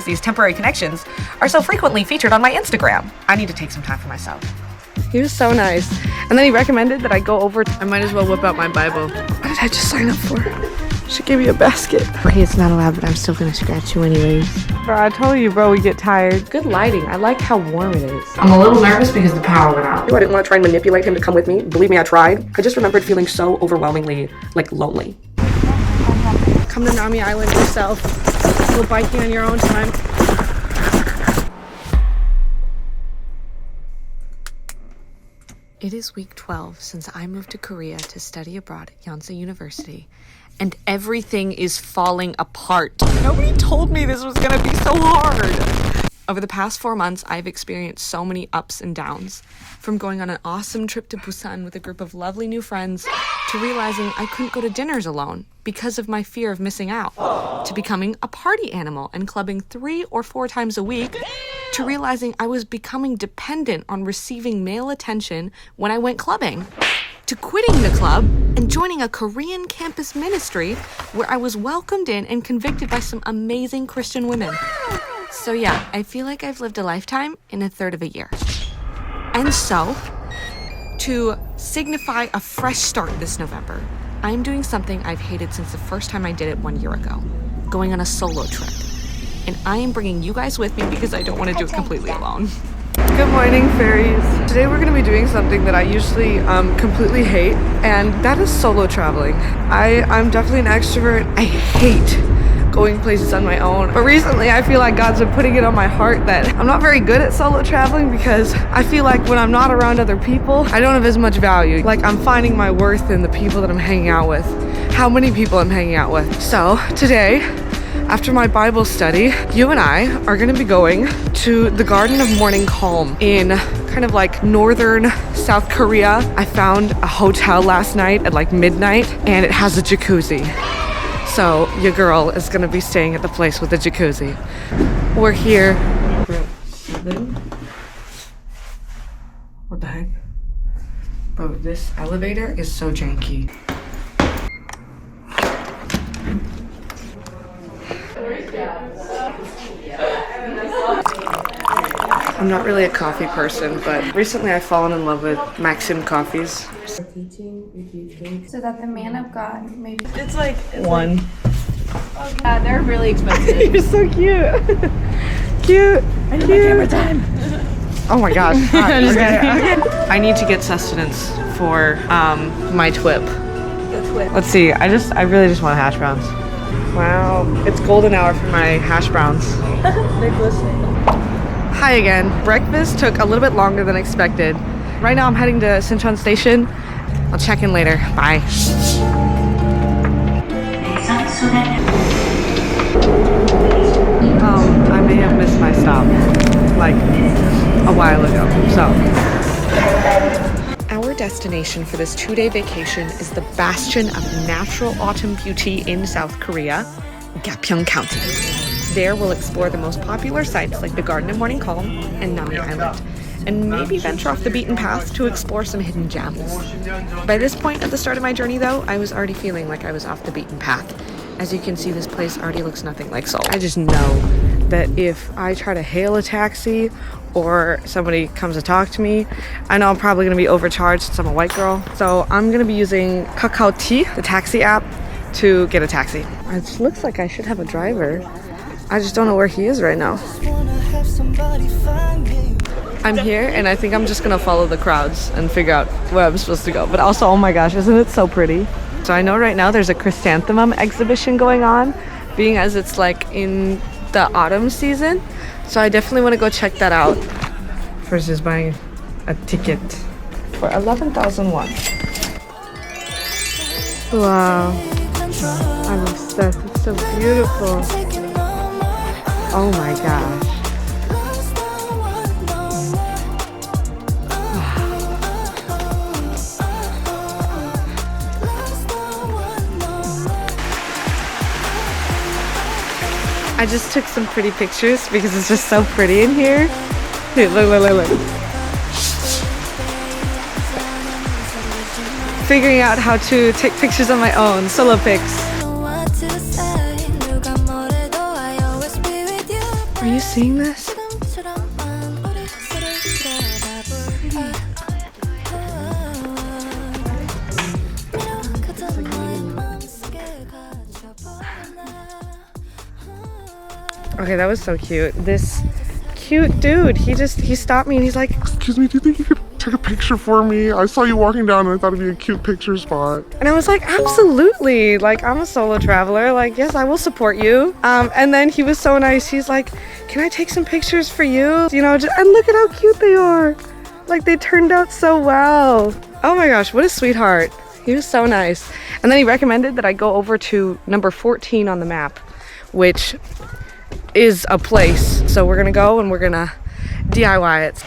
These temporary connections are so frequently featured on my Instagram. I need to take some time for myself. He was so nice. And then he recommended that I go over. I might as well whip out my Bible. What did I just sign up for? Should give you a basket. Okay, it's not allowed, but I'm still gonna scratch you anyways. Bro, I told you, bro, we get tired. Good lighting. I like how warm it is. I'm a little nervous because the power went out. I didn't want to try and manipulate him to come with me. Believe me, I tried. I just remembered feeling so overwhelmingly, lonely. Come to Nami Island yourself. Go biking on your own time. It is week 12 since I moved to Korea to study abroad at Yonsei University, and everything is falling apart. Nobody told me this was gonna be so hard. Over the past 4 months, I've experienced so many ups and downs. From going on an awesome trip to Busan with a group of lovely new friends, to realizing I couldn't go to dinners alone because of my fear of missing out, to becoming a party animal and clubbing 3 or 4 times a week, to realizing I was becoming dependent on receiving male attention when I went clubbing, to quitting the club and joining a Korean campus ministry where I was welcomed in and convicted by some amazing Christian women. So yeah, I feel like I've lived a lifetime in a third of a year. And so, to signify a fresh start this November, I'm doing something I've hated since the first time I did it 1 year ago, going on a solo trip. And I am bringing you guys with me because I don't want to do it completely alone. Good morning, fairies. Today we're going to be doing something that I usually completely hate, and that is solo traveling. I'm definitely an extrovert. I hate going places on my own, but recently I feel like God's been putting it on my heart that I'm not very good at solo traveling because I feel like when I'm not around other people, I don't have as much value. Like, I'm finding my worth in the people that I'm hanging out with, how many people I'm hanging out with. So today, after my Bible study, you and I are going to be going to the Garden of Morning Calm in kind of like northern South Korea. I found a hotel last night at like midnight, and it has a jacuzzi. So your girl is going to be staying at the place with the jacuzzi. We're here. Bro, 7? What the heck? Bro, this elevator is so janky. I'm not really a coffee person, but recently I've fallen in love with Maxim coffees. So that the man of God maybe. It's like 1. They're really expensive. You're so cute. Cute. I need my camera time. Oh my gosh. Okay. I need to get sustenance for my twip. The twip. Let's see. I really just want hash browns. Wow. It's golden hour for my hash browns. They're glistening. Hi again. Breakfast took a little bit longer than expected. Right now I'm heading to Sinchon Station. I'll check in later. Bye. I may have missed my stop like a while ago. So, our destination for this 2-day vacation is the bastion of natural autumn beauty in South Korea, Gapyeong County. There we'll explore the most popular sites like the Garden of Morning Calm and Nami Island, and maybe venture off the beaten path to explore some hidden gems. By this point at the start of my journey though, I was already feeling like I was off the beaten path. As you can see, this place already looks nothing like Seoul. I just know that if I try to hail a taxi or somebody comes to talk to me, I know I'm probably gonna be overcharged since I'm a white girl. So I'm gonna be using Kakao T, the taxi app, to get a taxi. It looks like I should have a driver. I just don't know where he is right now. I'm here and I think I'm just gonna follow the crowds and figure out where I'm supposed to go. But also, oh my gosh, isn't it so pretty? So I know right now there's a chrysanthemum exhibition going on, being as it's like in the autumn season. So I definitely want to go check that out versus buying a ticket for 11,000 won. Wow, I'm obsessed. It's so beautiful. Oh my gosh. I just took some pretty pictures because it's just so pretty in here. Hey, look. figuring out how to take pictures on my own, solo pics. Are you seeing this? Okay, that was so cute. This cute dude, he stopped me and he's like, "Excuse me, do you think you could take a picture for me? I saw you walking down and I thought it'd be a cute picture spot." and I was like, absolutely. Like, I'm a solo traveler. Like, yes, I will support you. And then he was so nice. He's like, can I take some pictures for you? You know, and look at how cute they are. Like, they turned out so well. Oh my gosh, what a sweetheart. He was so nice. And then he recommended that I go over to number 14 on the map, which is a place. So we're gonna go and we're gonna DIY it.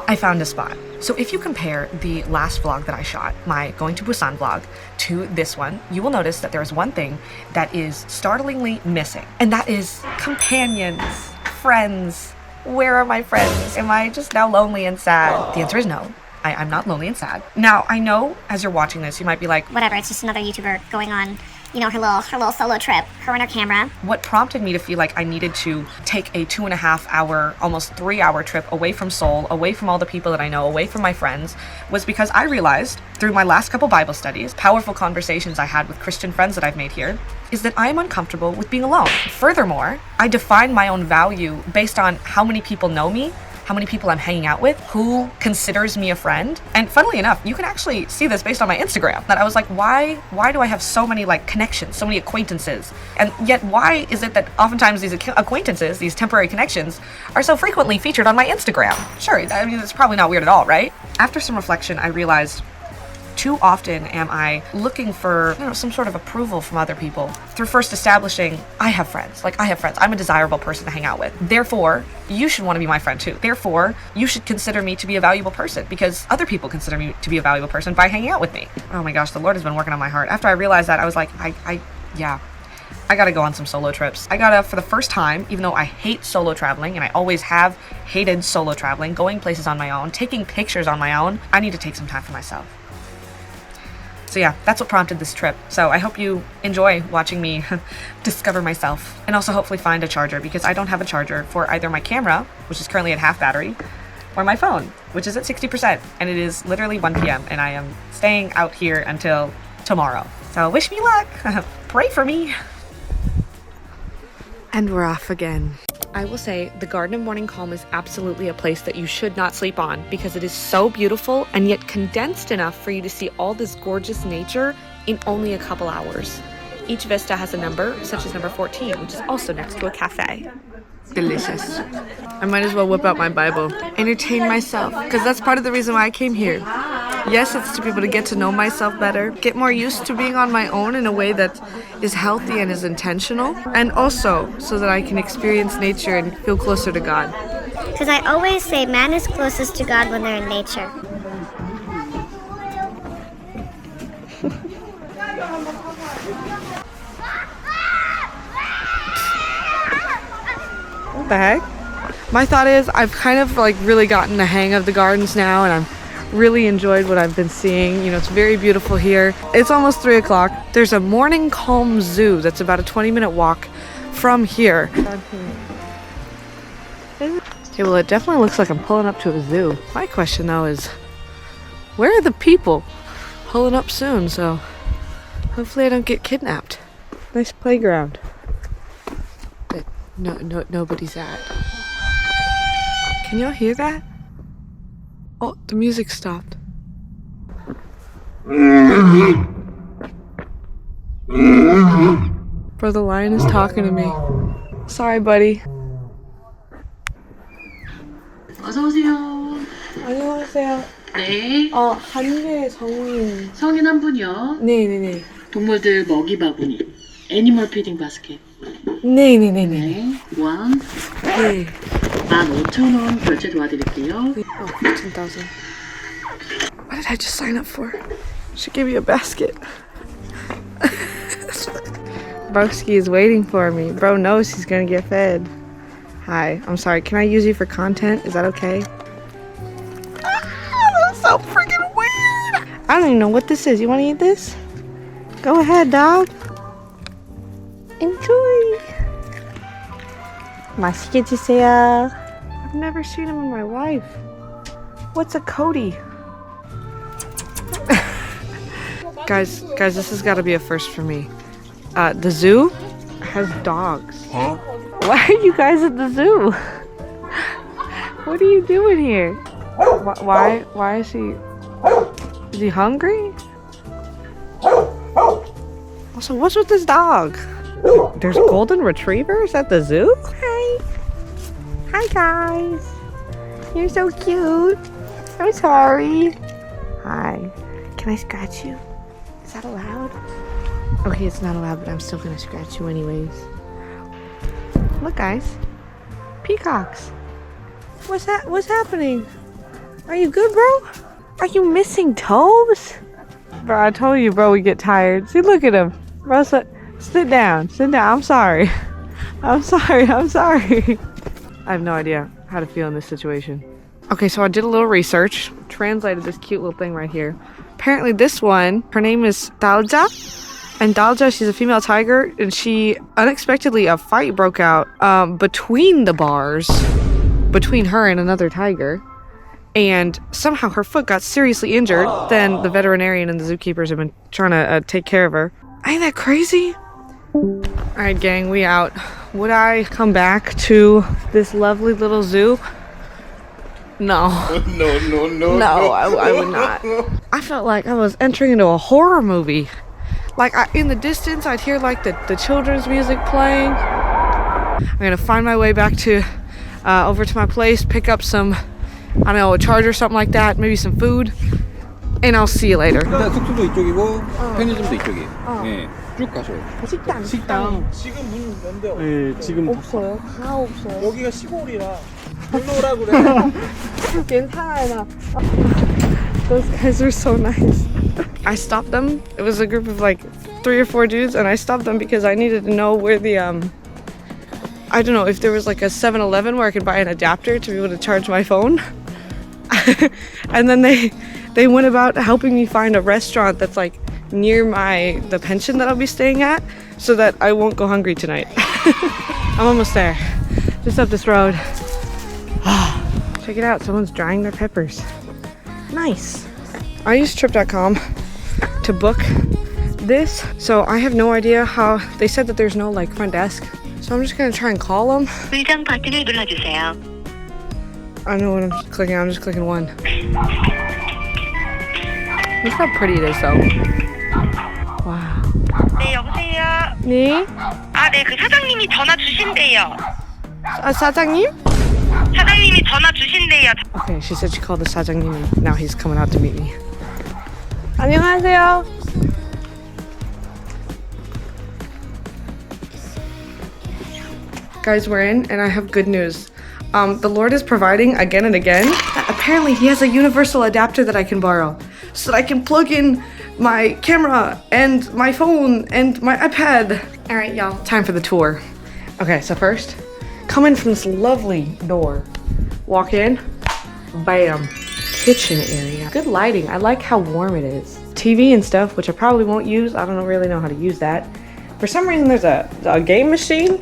I found a spot. So if you compare the last vlog that I shot, my going to Busan vlog, to this one, you will notice that there is one thing that is startlingly missing, and that is companions, friends. Where are my friends? Am I just now lonely and sad? The answer is no. I'm not lonely and sad. Now, I know as you're watching this, you might be like, whatever, it's just another YouTuber going on, you know, her little solo trip, her and her camera. What prompted me to feel like I needed to take a 2.5 hour, almost 3 hour trip away from Seoul, away from all the people that I know, away from my friends, was because I realized through my last couple Bible studies, powerful conversations I had with Christian friends that I've made here, is that I am uncomfortable with being alone. Furthermore, I define my own value based on how many people know me, how many people I'm hanging out with, who considers me a friend. And funnily enough, you can actually see this based on my Instagram, that I was like, why do I have so many like connections, so many acquaintances? And yet why is it that oftentimes these acquaintances, these temporary connections, are so frequently featured on my Instagram? Sure, I mean, it's probably not weird at all, right? After some reflection, I realized too often am I looking for, I don't know, some sort of approval from other people through first establishing, I have friends. Like, I have friends. I'm a desirable person to hang out with. Therefore, you should want to be my friend too. Therefore, you should consider me to be a valuable person because other people consider me to be a valuable person by hanging out with me. Oh my gosh, the Lord has been working on my heart. After I realized that, I was like, I gotta go on some solo trips. I gotta, for the first time, even though I hate solo traveling, and I always have hated solo traveling, going places on my own, taking pictures on my own, I need to take some time for myself. So yeah, that's what prompted this trip. So I hope you enjoy watching me discover myself, and also hopefully find a charger, because I don't have a charger for either my camera, which is currently at half battery, or my phone, which is at 60%, and it is literally 1 p.m. and I am staying out here until tomorrow. So wish me luck. Pray for me. And we're off again. I will say the Garden of Morning Calm is absolutely a place that you should not sleep on, because it is so beautiful and yet condensed enough for you to see all this gorgeous nature in only a couple hours. Each vista has a number, such as number 14, which is also next to a cafe. Delicious. I might as well whip out my Bible. Entertain myself, because that's part of the reason why I came here. Yes, it's to be able to get to know myself better, get more used to being on my own in a way that is healthy and is intentional, and also so that I can experience nature and feel closer to God. Because I always say man is closest to God when they're in nature. What the heck? My thought is I've kind of like really gotten the hang of the gardens now, and I'm really enjoyed what I've been seeing. You know, it's very beautiful here. It's almost 3 o'clock. There's a morning calm zoo that's about a 20-minute walk from here. Okay, well, it definitely looks like I'm pulling up to a zoo. My question though is, where are the people? Pulling up soon, so hopefully I don't get kidnapped. Nice playground that nobody's at. Can y'all hear that? Oh, the music stopped. Bro, the lion is talking to me. Sorry, buddy. 어서오세요. 안녕하세요. 네. 한개 성인. 성인 한 분이요. 네네네. 동물들 먹이 바구니. 애니멀 피딩 바스켓. 네네네네. 네. 원. 네. 15,000원 결제 도와드릴게요. 15,000. What did I just sign up for? Should give you a basket. Broski is waiting for me. Bro knows he's gonna get fed. Hi, I'm sorry. Can I use you for content? Is that okay? That's so freaking weird. I don't even know what this is. You want to eat this? Go ahead, dog. Enjoy. 맛있게 드세요. I've never seen him in my life. What's a Cody? Guys, this has got to be a first for me. The zoo has dogs. Huh? Why are you guys at the zoo? What are you doing here? Why is he? Is he hungry? Also, what's with this dog? There's golden retrievers at the zoo? Hi guys. You're so cute. I'm sorry. Hi. Can I scratch you? Is that allowed? Okay, it's not allowed, but I'm still gonna scratch you anyways. Look, guys. Peacocks. What's happening? Are you good, bro? Are you missing toes? Bro, I told you, bro, we get tired. See, look at him. Bro, sit down. Sit down. I'm sorry. I'm sorry. I have no idea how to feel in this situation. Okay, so I did a little research, translated this cute little thing right here. Apparently this one, her name is Dalja. And Dalja, she's a female tiger, and unexpectedly a fight broke out between the bars, between her and another tiger. And somehow her foot got seriously injured. Then the veterinarian and the zookeepers have been trying to take care of her. Ain't that crazy? Alright, gang, we out. Would I come back to this lovely little zoo? No. No, I would not. I felt like I was entering into a horror movie. Like, in the distance, I'd hear, like, the children's music playing. I'm gonna find my way back to, over to my place, pick up some, I don't know, a charger or something like that, maybe some food, and I'll see you later. 숙소도 이쪽이고 편의점도 이쪽이에요. 예, 쭉 가셔요. 식당. 지금 문 연대요. 네, 지금 없어요. 다 없어요. 여기가 시골이라 놀러 오라 그래. 괜찮아요. Those guys are so nice. I stopped them. It was a group of like 3 or 4 dudes, and I stopped them because I needed to know where the I don't know if there was like a 7-Eleven where I could buy an adapter to be able to charge my phone. And then they went about helping me find a restaurant that's like near the pension that I'll be staying at, so that I won't go hungry tonight. I'm almost there. Just up this road. Check it out, someone's drying their peppers. Nice. I use trip.com to book this, so I have no idea how. They said that there's no like front desk, so I'm just gonna try and call them. 의장 버튼을 눌러주세요. I know what I'm clicking. I'm just clicking 1. Look how pretty it is, though. Wow. 네, 여보세요. 네? 아, 네, 그 사장님이 전화 주신대요. 사장님? 사장님이 전화 주신대요. Okay, she said she called the 사장님, and now he's coming out to meet me. 안녕하세요. Guys, we're in, and I have good news. The Lord is providing again and again. Apparently, he has a universal adapter that I can borrow, so that I can plug in my camera and my phone and my iPad. All right, y'all, time for the tour. Okay, so first, come in from this lovely door. Walk in, bam, kitchen area. Good lighting. I like how warm it is. TV and stuff, which I probably won't use. I don't really know how to use that. For some reason, there's a game machine.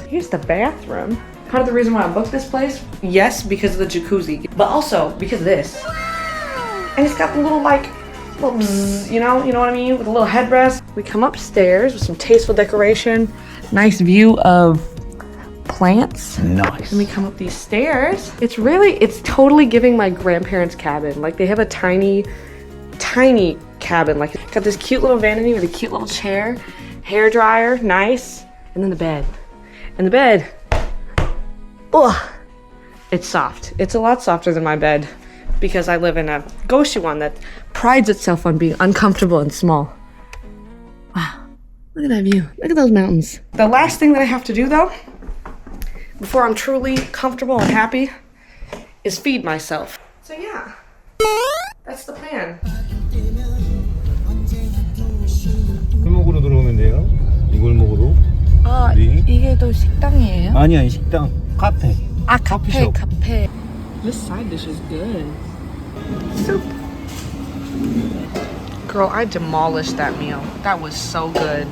Here's the bathroom. Part of the reason why I booked this place, yes, because of the jacuzzi, but also because of this. And it's got the little bzz, you know what I mean? With a little headrest. We come upstairs with some tasteful decoration, nice view of plants. Nice. And we come up these stairs. It's totally giving my grandparents' cabin. Like, they have a tiny cabin. Like, it's got this cute little vanity with a cute little chair, hair dryer, nice, and then the bed. And the bed, oh, it's soft. It's a lot softer than my bed because I live in a Goshi one that prides itself on being uncomfortable and small. Wow, look at that view. Look at those mountains. The last thing that I have to do, though, before I'm truly comfortable and happy, is feed myself. So yeah, that's the plan. 골목으로 들어오면 돼요. 이 골목으로. 아, 네. 이게 또 식당이에요? 아니 식당. 카페. Ah, 커피숍. cafe. This side dish is good. Soup. Girl, I demolished that meal. That was so good.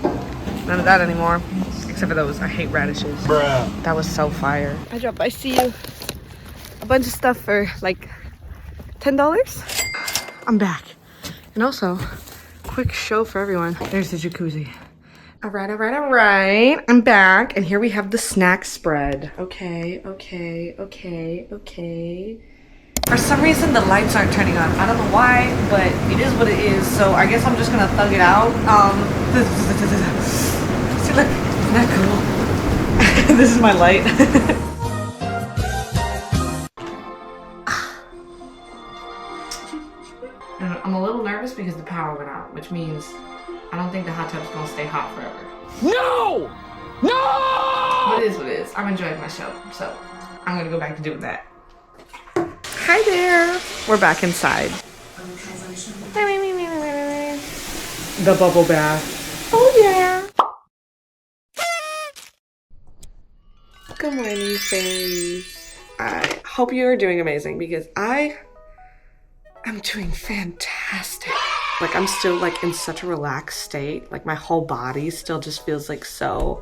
None of that anymore. Except for those. I hate radishes. Bruh. That was so fire. I dropped by CU. A bunch of stuff for like $10. I'm back. And also, quick show for everyone. There's the jacuzzi. All right. I'm back. And here we have the snack spread. Okay. For some reason, the lights aren't turning on. I don't know why, but it is what it is. So I guess I'm just gonna thug it out. See, look, isn't that cool? This is my light. I'm a little nervous because the power went out, which means I don't think the hot tub's gonna stay hot forever. No! But it is what it is. I'm enjoying my show, so I'm gonna go back to doing that. Hi there! We're back inside. The bubble bath. Oh yeah! Good morning, fairies. I hope you're doing amazing because I'm doing fantastic. Like I'm still like in such a relaxed state. Like my whole body still just feels like so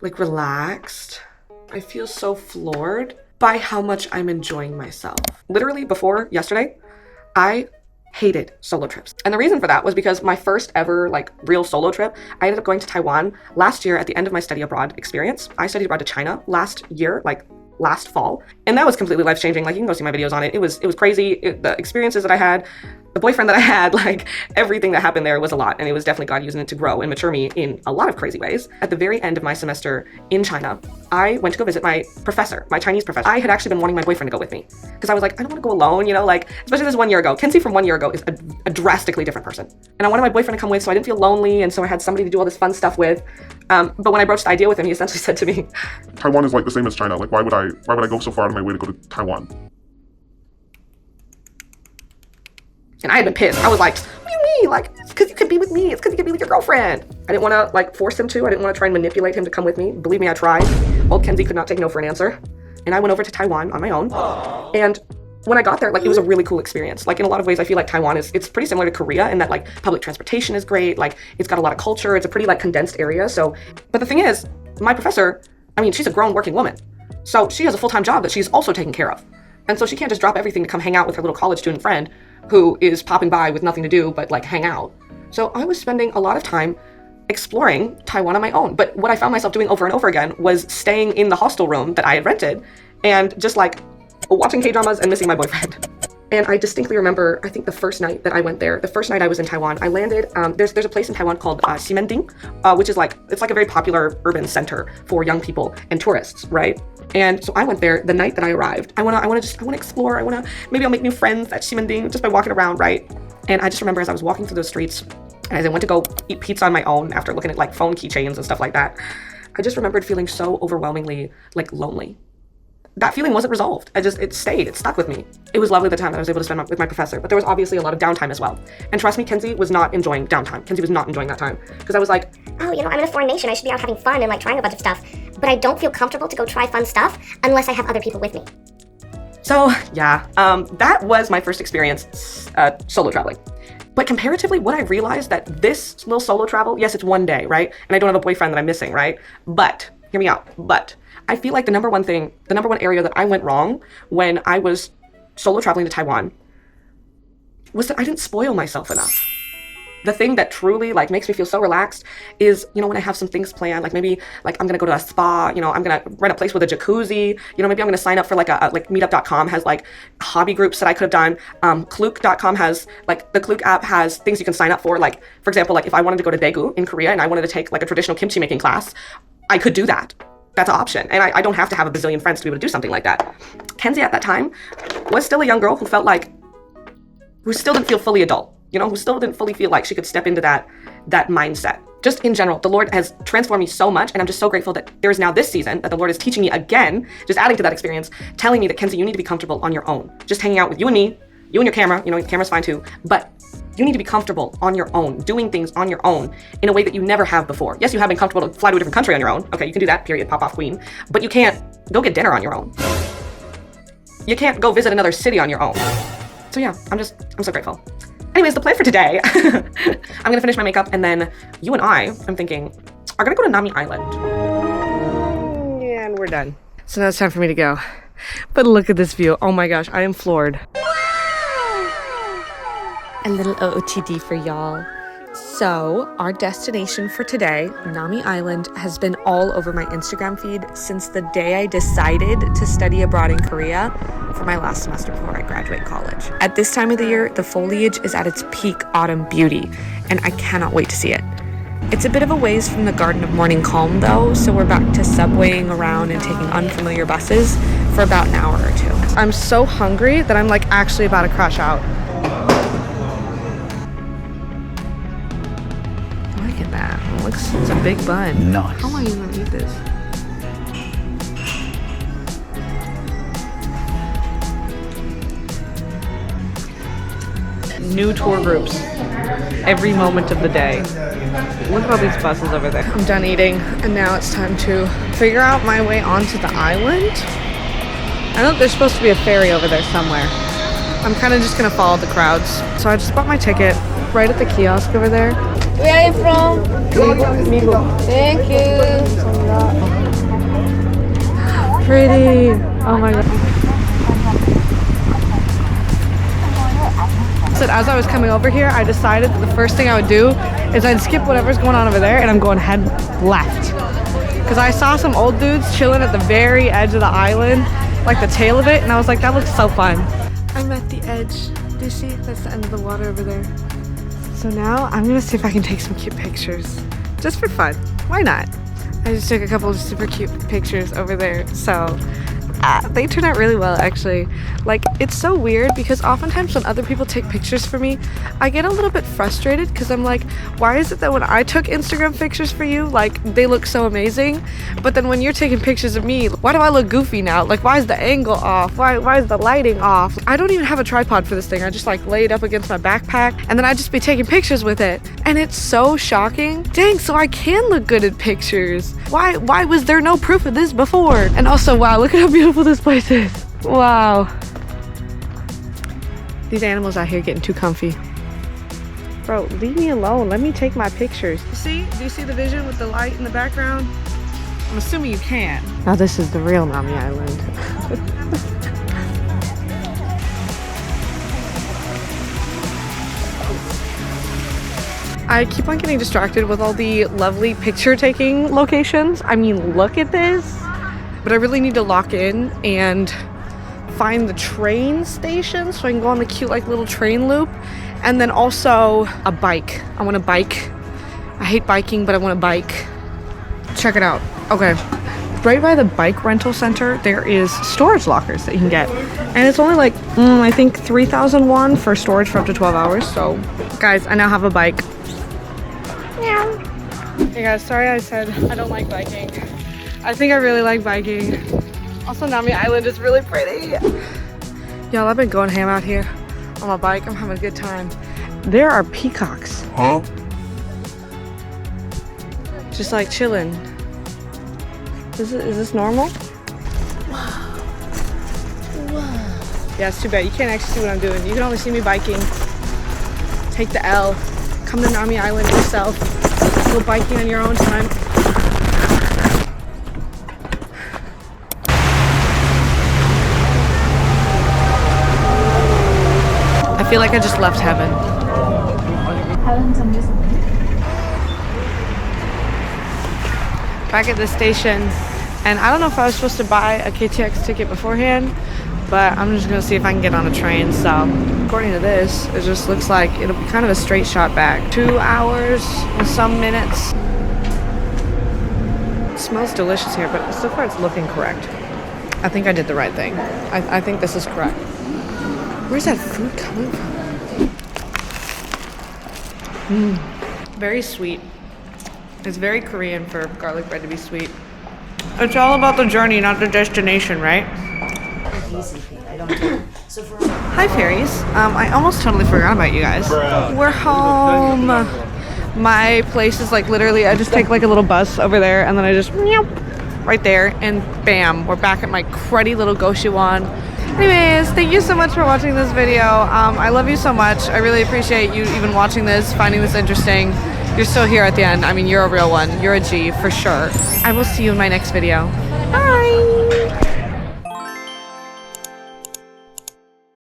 like relaxed. I feel so floored by how much I'm enjoying myself. Literally before yesterday, I hated solo trips. And the reason for that was because my first ever like real solo trip, I ended up going to Taiwan last year at the end of my study abroad experience. I studied abroad to China last year, like last fall. And that was completely life-changing. Like you can go see my videos on it. It was crazy. The experiences that I had, the boyfriend that I had, like everything that happened there was a lot. And it was definitely God using it to grow and mature me in a lot of crazy ways. At the very end of my semester in China, I went to go visit my professor, my Chinese professor. I had actually been wanting my boyfriend to go with me because I was like, I don't want to go alone, you know, like, especially this 1 year ago. Kenzie from 1 year ago is a drastically different person. And I wanted my boyfriend to come with so I didn't feel lonely. And so I had somebody to do all this fun stuff with. But when I broached the idea with him, he essentially said to me, Taiwan is like the same as China. Like, why would I go so far out of my way to go to Taiwan? and I had been pissed. I was like, what do you mean? Like, it's because you could be with me. It's because you could be with your girlfriend. I didn't want to like force him to. I didn't want to try and manipulate him to come with me. Believe me, I tried. Old Kenzie could not take no for an answer. And I went over to Taiwan on my own. And when I got there, like, it was a really cool experience. Like, in a lot of ways, I feel like Taiwan it's pretty similar to Korea in that, like, public transportation is great. Like, it's got a lot of culture. It's a pretty, like, condensed area. So, but the thing is, my professor, I mean, she's a grown working woman. So she has a full-time job that she's also taking care of. And so she can't just drop everything to come hang out with her little college student friend who is popping by with nothing to do but, like, hang out. So I was spending a lot of time exploring Taiwan on my own. But what I found myself doing over and over again was staying in the hostel room that I had rented and just, like, watching K-dramas and missing my boyfriend. And I distinctly remember, I think the first night that I went there, the first night I was in Taiwan, I landed, there's a place in Taiwan called Ximending, which is like, it's like a very popular urban center for young people and tourists, right? And so I went there the night that I arrived. I wanna explore, maybe I'll make new friends at Ximending just by walking around, right? And I just remember as I was walking through those streets, and as I went to go eat pizza on my own after looking at like phone keychains and stuff like that, I just remembered feeling so overwhelmingly like lonely. That feeling wasn't resolved. It stuck with me. It was lovely the time that I was able to spend with my professor, but there was obviously a lot of downtime as well. And trust me, Kenzie was not enjoying downtime. Kenzie was not enjoying that time. Because I was like, oh, I'm in a foreign nation. I should be out having fun and like trying a bunch of stuff. But I don't feel comfortable to go try fun stuff unless I have other people with me. so yeah, that was my first experience solo traveling. But comparatively, what I realized that this little solo travel, yes, it's one day, right? And I don't have a boyfriend that I'm missing, right? But, hear me out, I feel like the number one area that I went wrong when I was solo traveling to Taiwan was that I didn't spoil myself enough. The thing that truly like makes me feel so relaxed is, when I have some things planned, like maybe like I'm gonna go to a spa, I'm gonna rent a place with a jacuzzi, maybe I'm gonna sign up for like like meetup.com has like hobby groups that I could have done. Klook.com has like, the Klook app has things you can sign up for. Like, for example, like if I wanted to go to Daegu in Korea and I wanted to take like a traditional kimchi making class, I could do that. That's an option. And I don't have to have a bazillion friends to be able to do something like that. Kenzie at that time was still a young girl who still didn't feel fully adult, who still didn't fully feel like she could step into that mindset. Just in general, the Lord has transformed me so much, and I'm just so grateful that there is now this season that the Lord is teaching me again, just adding to that experience, telling me that, Kenzie, you need to be comfortable on your own. Just hanging out with you and me, you and your camera, your camera's fine too, but you need to be comfortable on your own, doing things on your own in a way that you never have before. Yes, you have been comfortable to fly to a different country on your own. Okay, you can do that, period, pop off queen. But you can't go get dinner on your own. You can't go visit another city on your own. So yeah, I'm so grateful. Anyways, the plan for today, I'm gonna finish my makeup and then you and I'm thinking, are gonna go to Nami Island. Yeah, and we're done. So now it's time for me to go. But look at this view. Oh my gosh, I am floored. A little OOTD for y'all. So, our destination for today, Nami Island, has been all over my Instagram feed since the day I decided to study abroad in Korea for my last semester before I graduate college. At this time of the year, the foliage is at its peak autumn beauty, and I cannot wait to see it. It's a bit of a ways from the Garden of Morning Calm though, so we're back to subwaying around and taking unfamiliar buses for about an hour or two. I'm so hungry that I'm like actually about to crash out. Look at that. It looks, it's a big bun. Nice. How am I even gonna eat this? New tour groups every moment of the day. Look at all these buses over there. I'm done eating and now it's time to figure out my way onto the island. I know there's supposed to be a ferry over there somewhere. I'm kind of just gonna follow the crowds. So I just bought my ticket right at the kiosk over there. Where are you from? Thank you. Pretty. Oh my god. So as I was coming over here, I decided that the first thing I would do is I'd skip whatever's going on over there and I'm going head left. Because I saw some old dudes chilling at the very edge of the island, like the tail of it, and I was like, that looks so fun. I'm at the edge. Do you see? That's the end of the water over there. So now I'm gonna see if I can take some cute pictures. Just for fun. Why not? I just took a couple of super cute pictures over there. So they turned out really well actually. Like, it's so weird because oftentimes when other people take pictures for me, I get a little bit frustrated because I'm like, why is it that when I took Instagram pictures for you, like, they look so amazing, but then when you're taking pictures of me, why do I look goofy now? Like, why is the angle off? Why is the lighting off? I don't even have a tripod for this thing. I just like lay it up against my backpack and then I just be taking pictures with it, and it's so shocking. Dang, so I can look good at pictures. Why was there no proof of this before? And also, wow, look at how beautiful this place is. Wow. These animals out here getting too comfy. Bro, leave me alone. Let me take my pictures. See? Do you see the vision with the light in the background? I'm assuming you can. Now this is the real Nami Island. I keep on getting distracted with all the lovely picture taking locations. I mean, look at this. But I really need to lock in and find the train station so I can go on the cute like little train loop, and then also a bike. I want a bike. I hate biking, but I want a bike. Check it out. Okay, right by the bike rental center there is storage lockers that you can get, and it's only like I think 3,000 won for storage for up to 12 hours. So guys, I now have a bike. Meow. Hey guys, sorry I said I don't like biking. I think I really like biking. Also, Nami Island is really pretty. Y'all, I've been going ham out here on my bike. I'm having a good time. There are peacocks. Huh? Just like chilling. Is this normal? Wow. Yeah, it's too bad. You can't actually see what I'm doing. You can only see me biking. Take the L. Come to Nami Island yourself. Go biking on your own time. I feel like I just left heaven. Back at the station, and I don't know if I was supposed to buy a KTX ticket beforehand, but I'm just gonna see if I can get on a train. So according to this, it just looks like it'll be kind of a straight shot back. 2 hours and some minutes. It smells delicious here, but so far it's looking correct. I think I did the right thing. I think this is correct. Where's that food coming from? Very sweet. It's very Korean for garlic bread to be sweet. It's all about the journey, not the destination, right? Hi, fairies. I almost totally forgot about you guys. We're home. My place is like literally, I just take like a little bus over there and then I just meow. right there, and bam, we're back at my cruddy little Goshiwon. Anyways, thank you so much for watching this video. I love you so much. I really appreciate you even watching this, finding this interesting. You're still here at the end. I mean, you're a real one. You're a G for sure. I will see you in my next video. Bye!